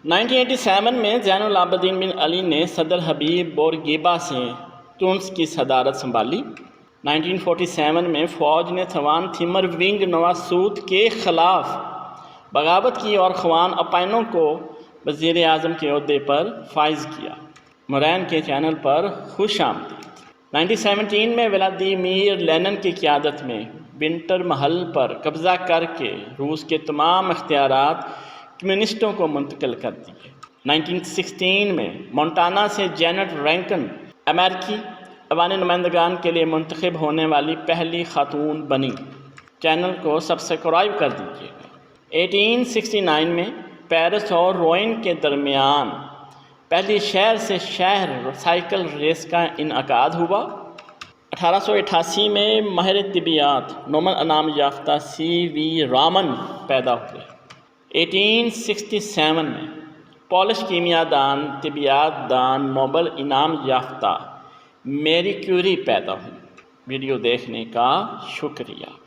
1987 میں زین العابدین بن علی نے صدر حبیب بورگیبا سے تونس کی صدارت سنبھالی۔ 1947 میں فوج نے تھوان تھیمر ونگ نواسوت کے خلاف بغاوت کی اور خوان اپائنوں کو وزیر اعظم کے عہدے پر فائز کیا۔ مورین کے چینل پر خوش آمدید۔ 1917 میں ولادیمیر لینن کی قیادت میں ونٹر محل پر قبضہ کر کے روس کے تمام اختیارات کمیونسٹوں کو منتقل کر دیے۔ 1916 میں مونٹانا سے جینٹ رینکن امریکی ایوان نمائندگان کے لیے منتخب ہونے والی پہلی خاتون بنی۔ چینل کو سبسکرائب کر دیجیے گا۔ 1869 میں پیرس اور روئن کے درمیان پہلی شہر سے شہر سائیکل ریس کا انعقاد ہوا۔ 1888 میں ماہر طبیعیات نوبل انعام یافتہ سی وی رامن پیدا ہوئے۔ 1867 میں پولش کیمیا دان طبیعیات دان نوبل انعام یافتہ میری کیوری پیدا ہوئی۔ ویڈیو دیکھنے کا شکریہ۔